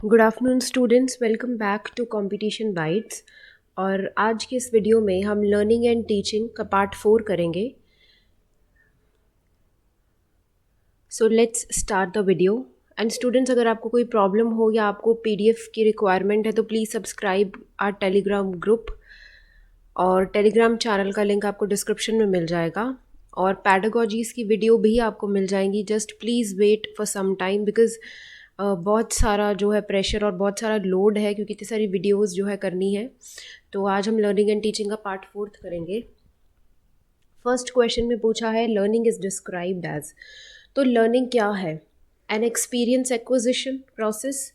Good afternoon students, welcome back to competition bytes. और आज की इस वीडियो में हम लर्निंग एंड टीचिंग का पार्ट 4 करेंगे। So let's start the video. And students, अगर आपको कोई प्रॉब्लम हो या आपको पीडीएफ की रिक्वायरमेंट है तो please subscribe our Telegram group, और टेलीग्राम चैनल का लिंक आपको डिस्क्रिप्शन में मिल जाएगा। और पैडागोजीज़ की वीडियो भी आपको मिल जाएंगी। Just please wait for some time because बहुत सारा जो है प्रेशर और बहुत सारा लोड है, क्योंकि इतनी सारी वीडियोस जो है करनी है। तो आज हम लर्निंग एंड टीचिंग का पार्ट 4 करेंगे। फर्स्ट क्वेश्चन में पूछा है लर्निंग इज डिस्क्राइब्ड एज। तो लर्निंग क्या है? An experience acquisition process,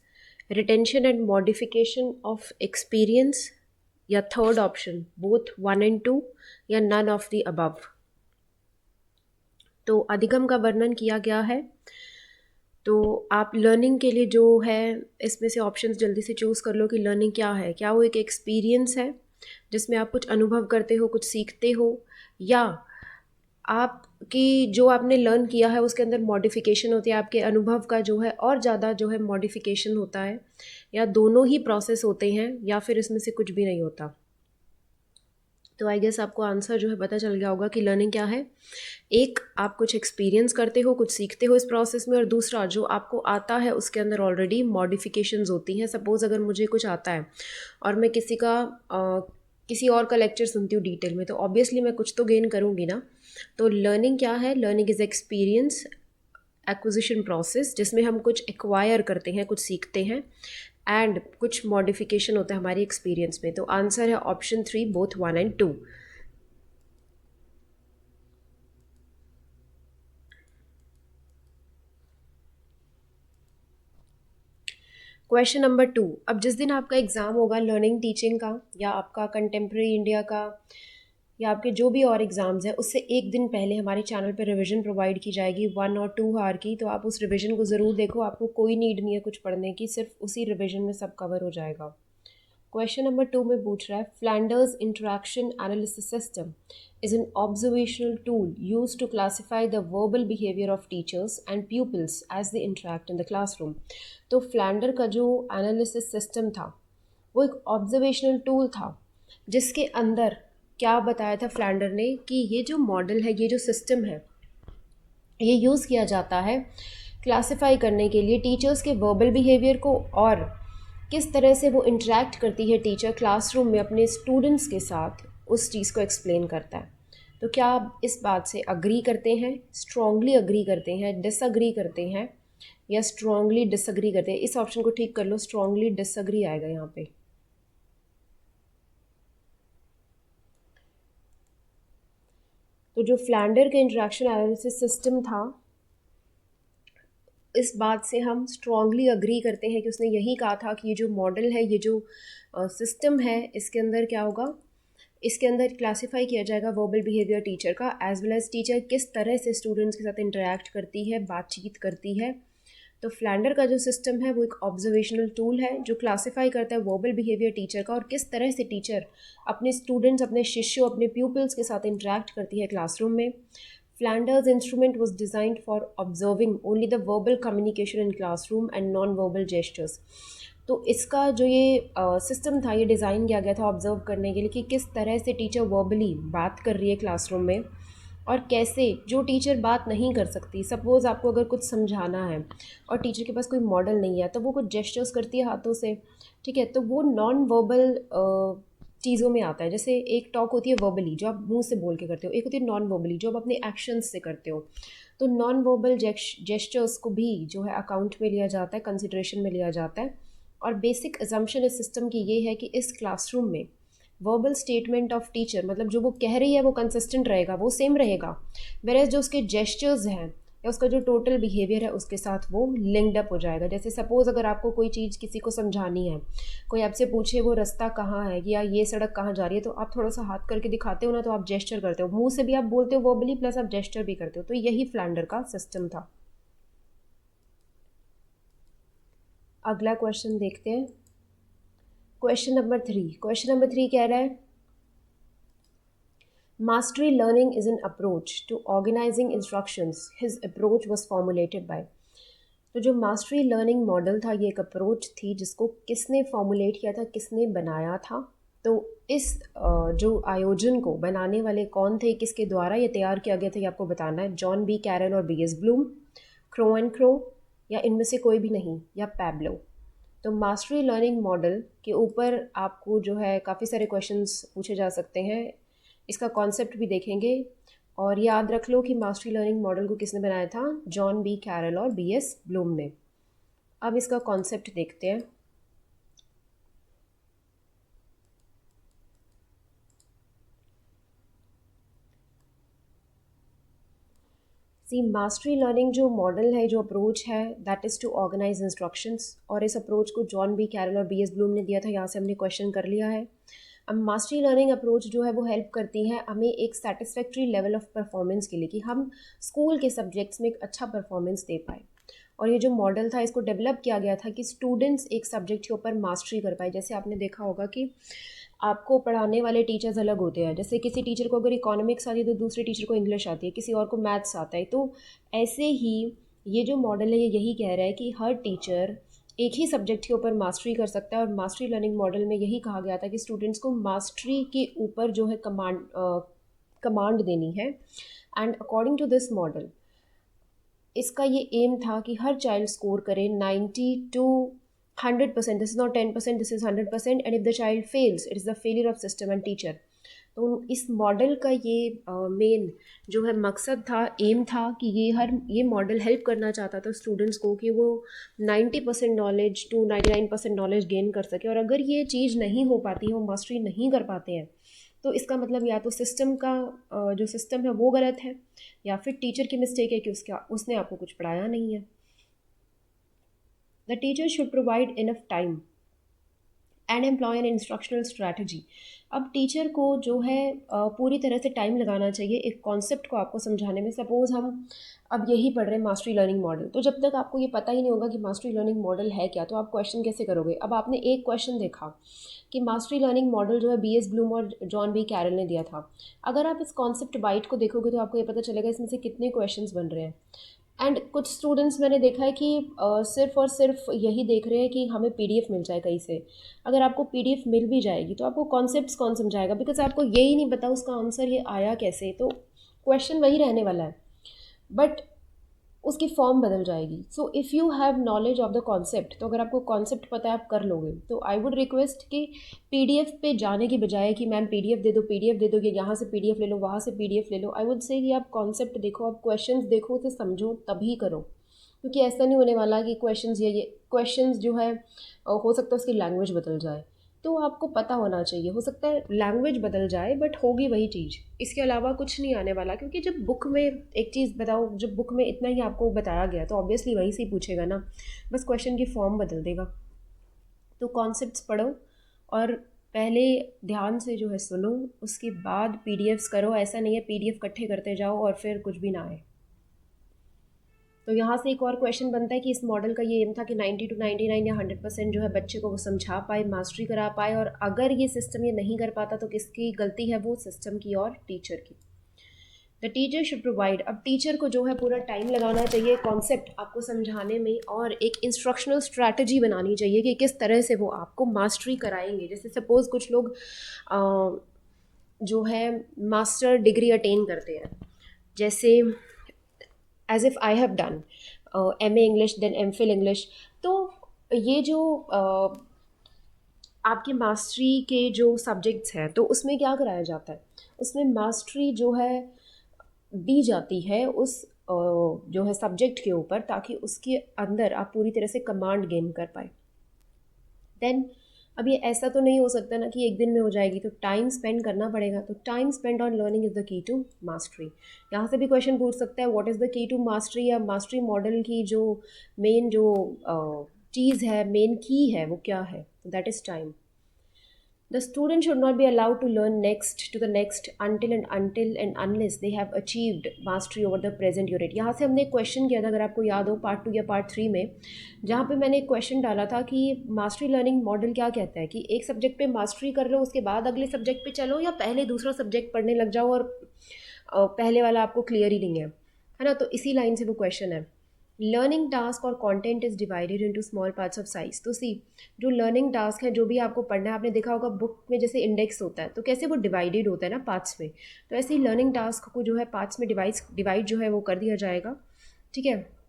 retention and modification of experience, या थर्ड ऑप्शन बोथ 1 and 2, या नन ऑफ द अबव। तो अधिगम का वर्णन किया गया है। तो आप लर्निंग के लिए जो है इसमें से ऑप्शंस जल्दी से चूज़ कर लो कि लर्निंग क्या है। क्या वो एक एक्सपीरियंस है जिसमें आप कुछ अनुभव करते हो, कुछ सीखते हो, या आपकी जो आपने लर्न किया है उसके अंदर मॉडिफिकेशन होती है, आपके अनुभव का जो है और ज़्यादा जो है मॉडिफिकेशन होता है, या दोनों ही प्रोसेस होते हैं, या फिर इसमें से कुछ भी नहीं होता। तो आई गेस आपको आंसर जो है पता चल गया होगा कि लर्निंग क्या है। एक, आप कुछ एक्सपीरियंस करते हो, कुछ सीखते हो इस प्रोसेस में, और दूसरा जो आपको आता है उसके अंदर ऑलरेडी मॉडिफिकेशंस होती हैं। सपोज़ अगर मुझे कुछ आता है और मैं किसी और का लेक्चर सुनती हूँ डिटेल में, तो ऑब्वियसली मैं कुछ तो गेन करूँगी ना। तो लर्निंग क्या है? Learning is experience acquisition process जिसमें हम कुछ एक्वायर करते हैं, कुछ सीखते हैं, एंड कुछ मॉडिफिकेशन होता है हमारी एक्सपीरियंस में। तो आंसर है option 3, both 1 and 2। Question number 2। अब जिस दिन आपका एग्ज़ाम होगा लर्निंग टीचिंग का, या आपका कंटेम्प्रेरी इंडिया का, या आपके जो भी और एग्ज़ाम्स हैं, उससे एक दिन पहले हमारे चैनल पर रिवीजन प्रोवाइड की जाएगी 1 और 2 आवर की। तो आप उस रिवीजन को ज़रूर देखो। आपको कोई नीड नहीं है कुछ पढ़ने की, सिर्फ उसी रिवीजन में सब कवर हो जाएगा। क्वेश्चन नंबर 2 में पूछ रहा है Flanders interaction analysis system is an observational tool used to classify the verbal behavior of teachers and pupils as they interact in the classroom। तो फ्लैंडर का जो एनालिसिस सिस्टम था वो एक ऑब्जर्वेशनल टूल था, जिसके अंदर क्या बताया था फ्लैंडर ने कि ये जो मॉडल है, ये जो सिस्टम है, ये यूज़ किया जाता है क्लासिफाई करने के लिए टीचर्स के वर्बल बिहेवियर को, और किस तरह से वो इंटरेक्ट करती है टीचर क्लासरूम में अपने स्टूडेंट्स के साथ, उस चीज़ को एक्सप्लेन करता है। तो क्या आप इस बात से अग्री करते हैं, स्ट्रॉन्गली अग्री करते हैं, डिसअग्री करते हैं, या स्ट्रॉन्गली डिसअग्री करते हैं? इस ऑप्शन को ठीक कर लो, स्ट्रॉन्गली डिसअग्री आएगा यहाँ पे। तो जो फ्लैंडर का इंटरेक्शन एनालिसिस सिस्टम था, इस बात से हम स्ट्रॉन्गली अग्री करते हैं कि उसने यही कहा था कि ये जो मॉडल है, ये जो सिस्टम है, इसके अंदर क्या होगा, इसके अंदर क्लासिफाई किया जाएगा वर्बल बिहेवियर टीचर का, एज वेल एज टीचर किस तरह से स्टूडेंट्स के साथ इंटरेक्ट करती है, बातचीत करती है। तो फ्लैंडर का जो सिस्टम है वो एक ऑब्जर्वेशनल टूल है जो क्लासिफाई करता है वर्बल बिहेवियर टीचर का, और किस तरह से टीचर अपने स्टूडेंट्स, अपने शिष्यों, अपने प्यूपल्स के साथ इंटरेक्ट करती है क्लासरूम में। Flanders instrument was designed for observing only the verbal communication in classroom and non-verbal gestures। तो इसका जो ये सिस्टम था, ये डिज़ाइन किया गया था ऑब्जर्व करने के लिए कि किस तरह से टीचर वर्बली बात कर रही है क्लासरूम में, और कैसे जो टीचर बात नहीं कर सकती, सपोज़ आपको अगर कुछ समझाना है और टीचर के पास कोई मॉडल नहीं है, तो वो कुछ जेस्चर्स करती है हाथों से, ठीक है, तो वो नॉन वर्बल चीज़ों में आता है। जैसे एक टॉक होती है वर्बली जो आप मुंह से बोल के करते हो, एक होती है नॉन वर्बली जो आप अपने एक्शंस से करते हो। तो नॉन वर्बल जेस्चर्स को भी जो है अकाउंट में लिया जाता है, कंसिडरेशन में लिया जाता है। और बेसिक अजम्पशन इस सिस्टम की ये है कि इस क्लासरूम में वर्बल स्टेटमेंट ऑफ टीचर, मतलब जो वो कह रही है वो कंसिस्टेंट रहेगा, वो सेम रहेगा, वेरेज जो उसके जेस्चर्स हैं या उसका जो टोटल बिहेवियर है उसके साथ वो लिंक्ड अप हो जाएगा। जैसे सपोज़ अगर आपको कोई चीज़ किसी को समझानी है, कोई आपसे पूछे वो रास्ता कहाँ है या ये सड़क कहाँ जा रही है, तो आप थोड़ा सा हाथ करके दिखाते हो ना, तो आप जेस्चर करते हो, मुंह से भी आप बोलते हो वर्बली प्लस आप जेस्चर भी करते हो। तो यही फ्लैंडर का सिस्टम था। अगला क्वेश्चन देखते हैं, क्वेश्चन नंबर 3 कह रहा है Mastery learning is an approach to organizing instructions. His approach was formulated by। तो जो मास्टरी लर्निंग मॉडल था, ये एक अप्रोच थी जिसको किसने फॉर्मुलेट किया था, किसने बनाया था। तो इस जो आयोजन को बनाने वाले कौन थे, किसके द्वारा ये तैयार किया गया था, ये आपको बताना है। जॉन बी कैरल और B S Bloom, Crow and Crow, या इनमें से कोई भी नहीं, या पैब्लो। तो मास्टरी लर्निंग मॉडल के ऊपर आपको जो है काफ़ी सारे क्वेश्चंस पूछे जा सकते हैं। इसका कॉन्सेप्ट भी देखेंगे। और याद रख लो कि मास्टरी लर्निंग मॉडल को किसने बनाया था, जॉन बी कैरल और बी एस ब्लूम ने। अब इसका कॉन्सेप्ट देखते हैं। सी, मास्टरी लर्निंग जो मॉडल है, जो अप्रोच है, that is to organise instructions. और इस अप्रोच को जॉन बी कैरल और बी एस ब्लूम ने दिया था। यहाँ से हमने क्वेश्चन कर लिया है। अब मास्टरी लर्निंग अप्रोच जो है वो हेल्प करती है हमें एक सेटिस्फैक्ट्री लेवल ऑफ परफॉर्मेंस के लिए, कि हम स्कूल के सब्जेक्ट्स में एक अच्छा परफॉर्मेंस दे पाए। और ये जो मॉडल था, इसको डेवलप किया गया था कि स्टूडेंट्स एक सब्जेक्ट के ऊपर मास्टरी कर पाए। जैसे आपने देखा होगा कि आपको पढ़ाने वाले टीचर्स अलग होते हैं। जैसे किसी टीचर को अगर इकोनॉमिक्स आती है तो दूसरे टीचर को इंग्लिश आती है, किसी और को मैथ्स आता है। तो ऐसे ही ये जो मॉडल है ये यही कह रहा है कि हर टीचर एक ही सब्जेक्ट के ऊपर मास्टरी कर सकता है। और मास्टरी लर्निंग मॉडल में यही कहा गया था कि स्टूडेंट्स को मास्टरी के ऊपर जो है कमांड देनी है। And according to this model, इसका ये एम था कि हर चाइल्ड स्कोर करे 90 to 100%। This is not 10%, this is 100%। And if the child fails, it is the failure of system and teacher. तो इस मॉडल का ये मेन जो है मकसद था, एम था, कि ये मॉडल हेल्प करना चाहता था स्टूडेंट्स को कि वो 90% नॉलेज टू 99% नॉलेज गेन कर सके। और अगर ये चीज़ नहीं हो पाती है, वो मास्टरी नहीं कर पाते हैं, तो इसका मतलब या तो सिस्टम का जो सिस्टम है वो गलत है, या फिर टीचर की मिस्टेक है कि उसने आपको कुछ पढ़ाया नहीं है। The teacher should provide enough time and employ an instructional strategy. अब टीचर को जो है पूरी तरह से टाइम लगाना चाहिए एक कॉन्सेप्ट को आपको समझाने में। सपोज़ हम अब यही पढ़ रहे हैं मास्टरी लर्निंग मॉडल, तो जब तक आपको ये पता ही नहीं होगा कि मास्टरी लर्निंग मॉडल है क्या, तो आप क्वेश्चन कैसे करोगे। अब आपने एक क्वेश्चन देखा कि मास्टरी लर्निंग मॉडल जो है बी एस ब्लूम और जॉन बी कैरल ने दिया था। अगर आप इस कॉन्सेप्ट बाइट को देखोगे तो आपको ये पता चलेगा इसमें से कितने क्वेश्चंस बन रहे हैं। एंड कुछ स्टूडेंट्स मैंने देखा है कि सिर्फ़ और सिर्फ यही देख रहे हैं कि हमें पीडीएफ मिल जाए कहीं से। अगर आपको पीडीएफ मिल भी जाएगी तो आपको कॉन्सेप्ट्स कौन समझाएगा, बिकॉज आपको यही नहीं पता उसका आंसर ये आया कैसे। तो क्वेश्चन वही रहने वाला है, बट उसकी फॉर्म बदल जाएगी। So if you have knowledge of the concept, तो अगर आपको कॉन्सेप्ट पता है, आप कर लोगे। तो आई वुड रिक्वेस्ट कि पीडीएफ पे जाने की बजाय कि मैम पीडीएफ दे दो, पीडीएफ दे दो, कि यहाँ से पीडीएफ ले लो, वहाँ से पीडीएफ ले लो, आई वुड से कि आप कॉन्सेप्ट देखो, आप क्वेश्चंस देखो, उसे समझो, तभी करो। क्योंकि ऐसा नहीं होने वाला कि ये क्वेश्चंस जो है हो सकता है उसकी लैंग्वेज बदल जाए। तो आपको पता होना चाहिए, हो सकता है लैंग्वेज बदल जाए बट होगी वही चीज़, इसके अलावा कुछ नहीं आने वाला। क्योंकि जब बुक में एक चीज़ बताओ, जब बुक में इतना ही आपको बताया गया तो ऑब्वियसली वही से ही पूछेगा ना, बस क्वेश्चन की फॉर्म बदल देगा। तो कॉन्सेप्ट्स पढ़ो और पहले ध्यान से जो है सुनो, उसके बाद पीडीएफ्स करो। ऐसा नहीं है पीडीएफ इकट्ठे करते जाओ और फिर कुछ भी ना आए। तो यहाँ से एक और क्वेश्चन बनता है कि इस मॉडल का ये एम था कि 90 to 99 या 100% जो है बच्चे को वो समझा पाए, मास्टरी करा पाए। और अगर ये सिस्टम ये नहीं कर पाता तो किसकी गलती है, वो सिस्टम की और टीचर की। द टीचर शुड प्रोवाइड, अब टीचर को जो है पूरा टाइम लगाना चाहिए कॉन्सेप्ट आपको समझाने में, और एक इंस्ट्रक्शनल स्ट्रैटेजी बनानी चाहिए कि किस तरह से वो आपको मास्टरी कराएंगे। जैसे सपोज़ कुछ लोग जो है मास्टर डिग्री अटेन करते हैं, जैसे as if I have done MA English then MPhil English. तो ये जो आपके मास्टरी के जो सब्जेक्ट्स हैं, तो उसमें क्या कराया जाता है, उसमें मास्टरी जो है दी जाती है उस जो है सब्जेक्ट के ऊपर, ताकि उसके अंदर आप पूरी तरह से कमांड गेन कर पाए। देन अब ये ऐसा तो नहीं हो सकता ना कि एक दिन में हो जाएगी, तो टाइम स्पेंड करना पड़ेगा। तो time spend on learning is the key to mastery. यहाँ से भी क्वेश्चन पूछ सकता है what is the key to mastery, या मास्टरी मॉडल की जो मेन जो चीज़ है, मेन की है, वो क्या है। That is time. The student should not be allowed to learn next to the next until and unless they have achieved mastery over the present unit। यहाँ से हमने एक क्वेश्चन किया था, अगर आपको याद हो, पार्ट 2 या पार्ट 3 में, जहाँ पे मैंने एक क्वेश्चन डाला था कि मास्टरी लर्निंग मॉडल क्या कहता है, कि एक सब्जेक्ट पे मास्टरी कर लो, उसके बाद अगले सब्जेक्ट पे चलो, या पहले दूसरा सब्जेक्ट पढ़ने लग जाओ और पहले वाला आपको क्लियर ही नहीं है ना। तो इसी लाइन से वो क्वेश्चन है। लर्निंग टास्क और content is divided into small parts of size. तो सी, जो लर्निंग टास्क है, जो भी आपको पढ़ना है, आपने देखा होगा बुक में जैसे इंडेक्स होता है, तो कैसे वो डिवाइडेड होता है ना पार्ट्स में, तो ऐसे ही लर्निंग टास्क को जो है पार्ट्स में डिवाइड जो है वो कर दिया जाएगा। ठीक है।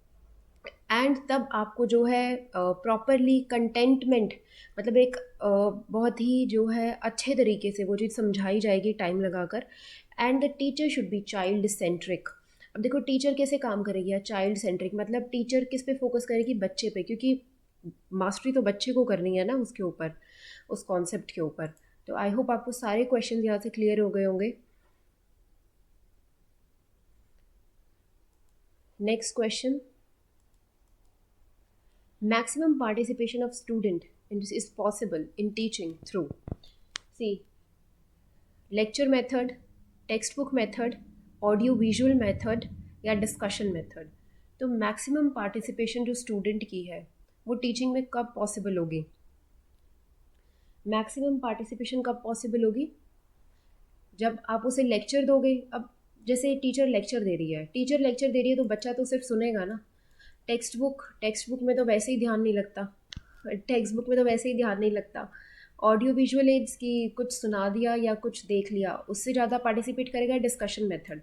एंड तब आपको जो है प्रॉपरली कंटेंटमेंट, मतलब एक बहुत ही जो है अच्छे तरीके से वो चीज़ समझाई जाएगी टाइम लगाकर। And the teacher should be child centric. अब देखो टीचर कैसे काम करेगी, या चाइल्ड सेंट्रिक मतलब टीचर किस पे फोकस करेगी, बच्चे पे, क्योंकि मास्टरी तो बच्चे को करनी है ना उसके ऊपर, उस कॉन्सेप्ट के ऊपर। तो आई होप आपको सारे क्वेश्चन यहाँ से क्लियर हो गए होंगे। Next question, maximum participation of student is possible in teaching through, see, lecture method, textbook method, audio visual method, या discussion method। तो मैक्सिमम पार्टिसिपेशन जो स्टूडेंट की है वो टीचिंग में कब पॉसिबल होगी, मैक्सिमम पार्टिसिपेशन कब पॉसिबल होगी, जब आप उसे लेक्चर दोगे। अब जैसे टीचर लेक्चर दे रही है, तो बच्चा तो सिर्फ सुनेगा ना। टेक्स्ट बुक में तो वैसे ही ध्यान नहीं लगता, ऑडियो विजुअल एड्स की कुछ सुना दिया या कुछ देख लिया, उससे ज़्यादा पार्टिसिपेट करेगा डिस्कशन मेथड।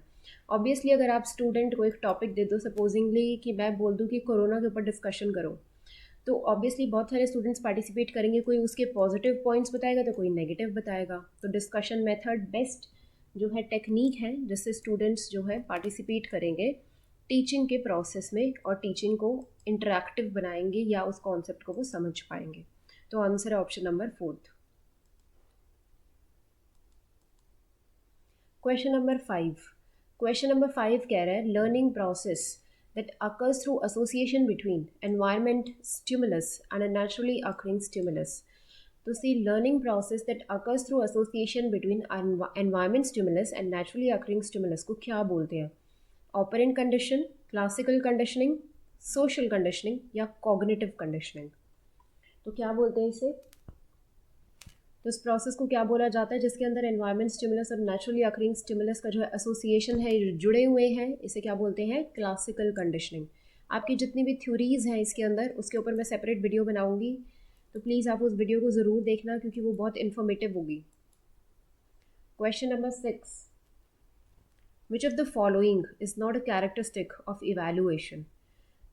ऑब्वियसली अगर आप स्टूडेंट को एक टॉपिक दे दो, सपोजिंगली कि मैं बोल दूँ कि कोरोना के ऊपर डिस्कशन करो, तो ऑब्वियसली बहुत सारे स्टूडेंट्स पार्टिसिपेट करेंगे, कोई उसके पॉजिटिव पॉइंट्स बताएगा तो कोई नेगेटिव बताएगा। तो डिस्कशन मेथड बेस्ट जो है टेक्निक है जिससे स्टूडेंट्स जो है पार्टिसिपेट करेंगे टीचिंग के प्रोसेस में, और टीचिंग को इंटरेक्टिव बनाएंगे या उस कॉन्सेप्ट को वो समझ पाएंगे। तो आंसर है ऑप्शन नंबर 4। क्वेश्चन नंबर 5 कह रहा है learning process that occurs through association between environment stimulus and a naturally occurring stimulus। तो see, learning process that occurs through association between environment stimulus and naturally occurring stimulus को क्या बोलते हैं, operant condition, classical conditioning, social conditioning, या cognitive conditioning. तो क्या बोलते हैं इसे, तो इस प्रोसेस को क्या बोला जाता है जिसके अंदर एनवायरनमेंट स्टिमुलस और नेचुरली अकरिंग स्टिमुलस का जो है एसोसिएशन है, जुड़े हुए हैं, इसे क्या बोलते हैं, क्लासिकल कंडीशनिंग। आपकी जितनी भी थ्योरीज हैं इसके अंदर, उसके ऊपर मैं सेपरेट वीडियो बनाऊंगी, तो प्लीज़ आप उस वीडियो को ज़रूर देखना क्योंकि वो बहुत इन्फॉर्मेटिव होगी। Question number 6, which of the following is not a characteristic of evaluation.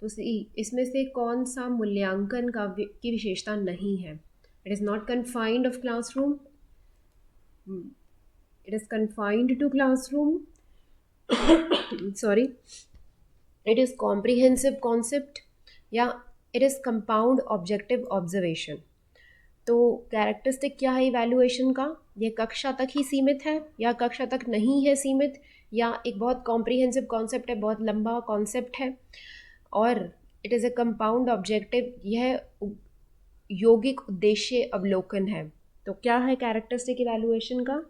तो इसमें से कौन सा मूल्यांकन की विशेषता नहीं है, it is not confined of classroom, it is confined to classroom, sorry, it is comprehensive concept, या it is compound objective observation। तो कैरेक्टरिस्टिक क्या है इवैल्यूएशन का, ये कक्षा तक ही सीमित है या कक्षा तक नहीं है सीमित, या एक बहुत कॉम्प्रिहेंसिव कॉन्सेप्ट है, बहुत लंबा कॉन्सेप्ट है, और it is a compound objective, यह यौगिक उद्देश्य अवलोकन है। तो क्या है कैरेक्टरिस्टिक इवैल्यूएशन का,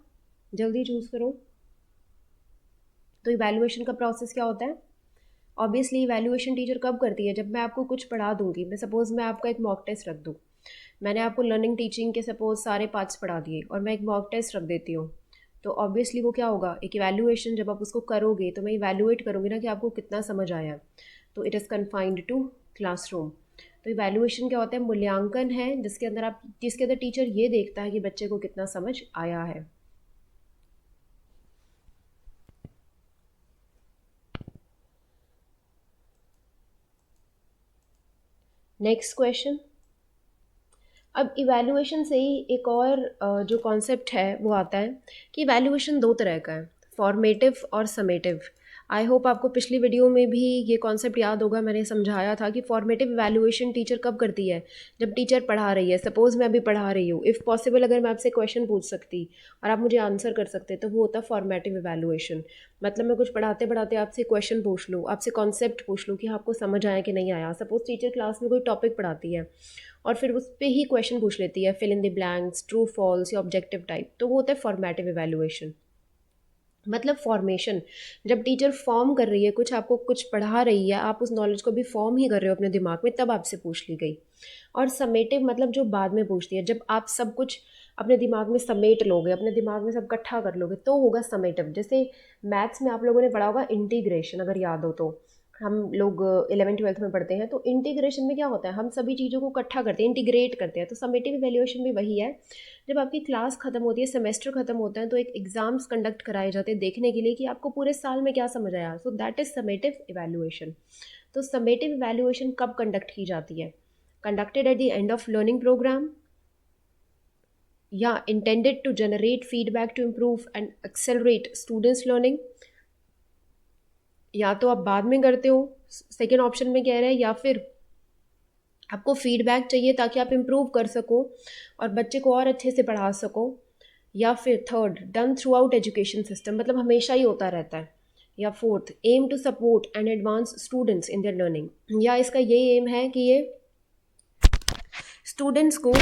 जल्दी चूज़ करो। तो इवैल्यूएशन का प्रोसेस क्या होता है, ऑब्वियसली इवैल्यूएशन टीचर कब करती है, जब मैं आपको कुछ पढ़ा दूंगी। मैं सपोज़ मैं आपका एक मॉक टेस्ट रख दूँ, मैंने आपको लर्निंग टीचिंग के सपोज सारे पार्ट्स पढ़ा दिए और मैं एक मॉक टेस्ट रख देती हूँ, तो ऑब्वियसली वो क्या होगा, एक इवैल्यूएशन। जब आप उसको करोगे तो मैं इवैल्यूएट करूँगी ना कि आपको कितना समझ आया। तो it is confined to classroom. तो इवैल्यूएशन क्या होता है, मूल्यांकन है जिसके अंदर टीचर ये देखता है कि बच्चे को कितना समझ आया है। नेक्स्ट क्वेश्चन, अब इवैल्यूएशन से ही एक और जो कॉन्सेप्ट है वो आता है कि इवैल्यूएशन दो तरह का है, फॉर्मेटिव और समेटिव। आई होप आपको पिछली वीडियो में भी ये कॉन्सेप्ट याद होगा, मैंने समझाया था कि फॉर्मेटिव इवैल्यूएशन टीचर कब करती है, जब टीचर पढ़ा रही है। सपोज़ मैं अभी पढ़ा रही हूँ, इफ़ पॉसिबल अगर मैं आपसे क्वेश्चन पूछ सकती और आप मुझे आंसर कर सकते, तो वो होता है फॉर्मेटिव इवैल्यूएशन। मतलब मैं कुछ पढ़ाते पढ़ाते आपसे क्वेश्चन पूछ लूँ, आपसे कॉन्सेप्ट पूछ लूँ कि आपको समझ आया कि नहीं आया। सपोज़ टीचर क्लास में कोई टॉपिक पढ़ाती है और फिर उस पर ही क्वेश्चन पूछ लेती है, fill in the blanks, true false या ऑब्जेक्टिव टाइप, तो वो होता है फॉर्मेटिव इवैल्यूएशन। मतलब फॉर्मेशन, जब टीचर फॉर्म कर रही है कुछ, आपको कुछ पढ़ा रही है, आप उस नॉलेज को भी फॉर्म ही कर रहे हो अपने दिमाग में, तब आपसे पूछ ली गई। और समेटिव मतलब जो बाद में पूछती है, जब आप सब कुछ अपने दिमाग में समेट लोगे, अपने दिमाग में सब इकट्ठा कर लोगे, तो होगा समेटिव। जैसे मैथ्स में आप लोगों ने पढ़ा होगा इंटीग्रेशन, अगर याद हो तो हम लोग 11th-12th में पढ़ते हैं, तो इंटीग्रेशन में क्या होता है, हम सभी चीज़ों को इकट्ठा करते हैं, इंटीग्रेट करते हैं। तो समेटिव इवैल्यूएशन भी वही है। जब आपकी क्लास ख़त्म होती है, सेमेस्टर ख़त्म होता है, तो एक एग्ज़ाम्स कंडक्ट कराए जाते हैं देखने के लिए कि आपको पूरे साल में क्या समझ आया। So that is summative evaluation. तो समेटिव इवैल्यूएशन कब कंडक्ट की जाती है? Conducted at the end of learning programme, या intended to generate feedback to improve and accelerate students learning, या तो आप बाद में करते हो, सेकेंड ऑप्शन में कह रहे हैं, या फिर आपको फीडबैक चाहिए ताकि आप इम्प्रूव कर सको और बच्चे को और अच्छे से पढ़ा सको, या फिर third done throughout education system, मतलब हमेशा ही होता रहता है, या fourth aim to support and advance students in their learning, या इसका ये एम है कि ये स्टूडेंट्स को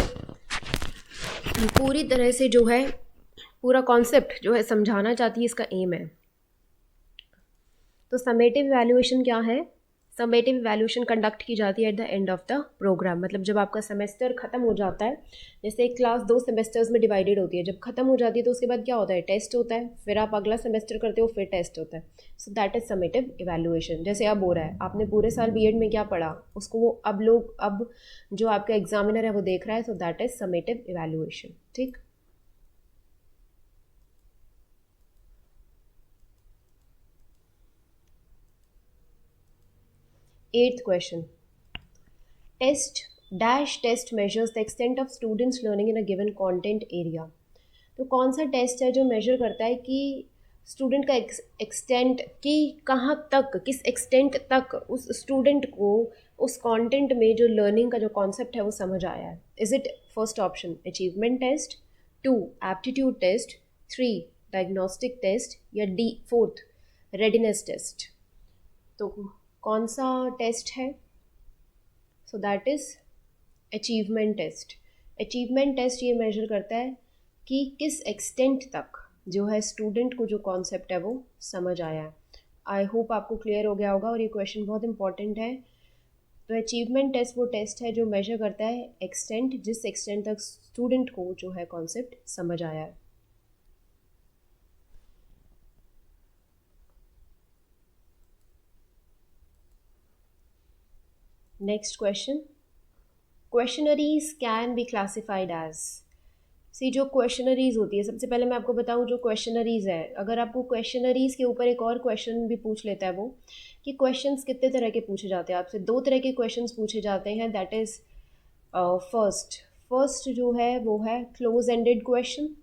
पूरी तरह से जो है पूरा कॉन्सेप्ट जो है समझाना चाहती है, इसका एम है। तो समेटिव इवैल्यूएशन क्या है? समेटिव इवैल्यूएशन कंडक्ट की जाती है at the end of the programme, मतलब जब आपका सेमेस्टर ख़त्म हो जाता है, जैसे एक क्लास 2 सेमेस्टर्स में डिवाइडेड होती है, जब ख़त्म हो जाती है तो उसके बाद क्या होता है, टेस्ट होता है, फिर आप अगला सेमेस्टर करते हो, फिर टेस्ट होता है। So that is summative evaluation. जैसे अब हो रहा है, आपने पूरे साल बीएड में क्या पढ़ा, उसको वो अब जो आपका एग्जामिनर है वो देख रहा है। So that is summative evaluation. ठीक। 8th question. Test measures the extent of students learning in a given content area. तो कौन सा टेस्ट है जो मेजर करता है कि स्टूडेंट का एक्सटेंट, कि कहाँ तक, किस एक्सटेंट तक उस स्टूडेंट को उस कंटेंट में जो लर्निंग का जो कॉन्सेप्ट है वो समझ आया है। Is it first option achievement test, 2 aptitude test, 3 diagnostic test, या डी फोर्थ रेडीनेस टेस्ट? तो कौन सा टेस्ट है? So that is achievement test. Achievement test ये मेजर करता है कि किस एक्सटेंट तक जो है स्टूडेंट को जो कॉन्सेप्ट है वो समझ आया है। आई होप आपको क्लियर हो गया होगा, और ये क्वेश्चन बहुत इंपॉर्टेंट है। तो अचीवमेंट टेस्ट वो टेस्ट है जो मेजर करता है एक्सटेंट, जिस एक्सटेंट तक स्टूडेंट को जो है कॉन्सेप्ट समझ आया है। Next question, questionnaires can be classified as. C जो क्वेश्चनरीज होती है, सबसे पहले मैं आपको बताऊं जो क्वेश्चनरीज है, अगर आपको क्वेश्चनरीज के ऊपर एक और क्वेश्चन भी पूछ लेता है वो, कि क्वेश्चंस कितने तरह के पूछे जाते हैं आपसे, 2 तरह के क्वेश्चंस पूछे जाते हैं। दैट इज़ फर्स्ट जो है वो है क्लोज एंडेड क्वेश्चन,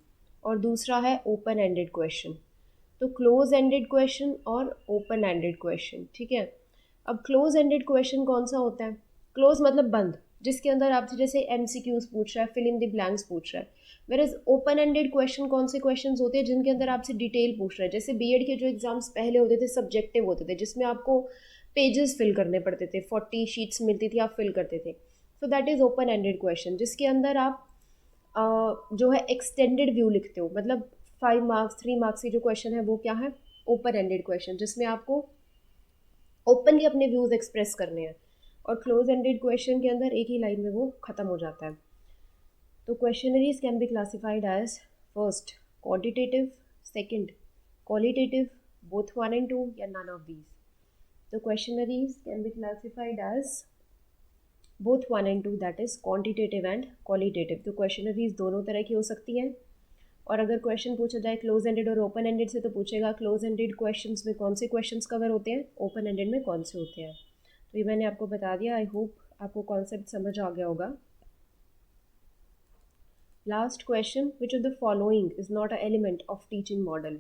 और दूसरा है ओपन एंडेड क्वेश्चन। तो क्लोज एंडेड क्वेश्चन और ओपन एंडेड क्वेश्चन, ठीक है। अब क्लोज एंडेड क्वेश्चन कौन सा होता है? क्लोज मतलब बंद, जिसके अंदर आपसे जैसे एमसीक्यूज पूछ रहा है, फिल इन द ब्लैंक्स पूछ रहा है। वेरएज ओपन एंडेड क्वेश्चन कौन से क्वेश्चंस होते हैं? जिनके अंदर आपसे डिटेल पूछ रहा है। जैसे बीएड के जो एग्जाम्स पहले होते थे सब्जेक्टिव होते थे, जिसमें आपको पेजेस फिल करने पड़ते थे, 40 शीट्स मिलती थी, आप फिल करते थे। सो that is open ended question, जिसके अंदर आप जो है एक्सटेंडेड व्यू लिखते हो, मतलब 5 मार्क्स 3 मार्क्स की जो क्वेश्चन है वो क्या है? ओपन एंडेड क्वेश्चन, जिसमें आपको ओपनली अपने व्यूज़ एक्सप्रेस करने हैं। और क्लोज एंडेड क्वेश्चन के अंदर एक ही लाइन में वो ख़त्म हो जाता है। तो questionnaires can be classified as first quantitative, second qualitative, both 1 and 2, या नन ऑफ दीज। तो questionnaires can be classified as both 1 and 2, that is quantitative and qualitative. तो क्वेश्चनरीज दोनों तरह की हो सकती हैं। और अगर क्वेश्चन पूछा जाए क्लोज एंडेड और ओपन एंडेड से, तो पूछेगा क्लोज एंडेड क्वेश्चंस में कौन से क्वेश्चंस कवर होते हैं, ओपन एंडेड में कौन से होते हैं। तो ये मैंने आपको बता दिया। आई होप आपको कॉन्सेप्ट समझ आ गया होगा। Last question, which of the following is not a element of teaching model?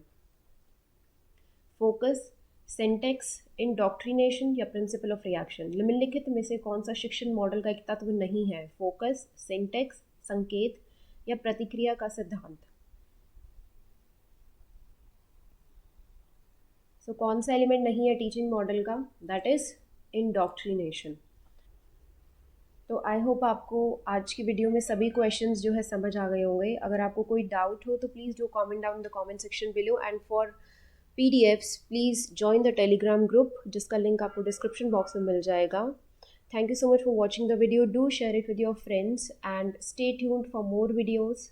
Focus, syntax, indoctrination, या प्रिंसिपल ऑफ रिएक्शन? निम्नलिखित में से कौन सा शिक्षण मॉडल का एक तत्व नहीं है? फोकस, सिंटेक्स, संकेत, या प्रतिक्रिया का सिद्धांत? सो कौन सा एलिमेंट नहीं है टीचिंग मॉडल का? That is indoctrination. तो आई होप आपको आज की वीडियो में सभी क्वेश्चंस जो है समझ आ गए होंगे। अगर आपको कोई डाउट हो तो please do comment down in the comment section below, and for PDFs please join the Telegram group, जिसका लिंक आपको डिस्क्रिप्शन बॉक्स में मिल जाएगा। Thank you so much for watching the video. Do share it with your friends and stay tuned for more videos.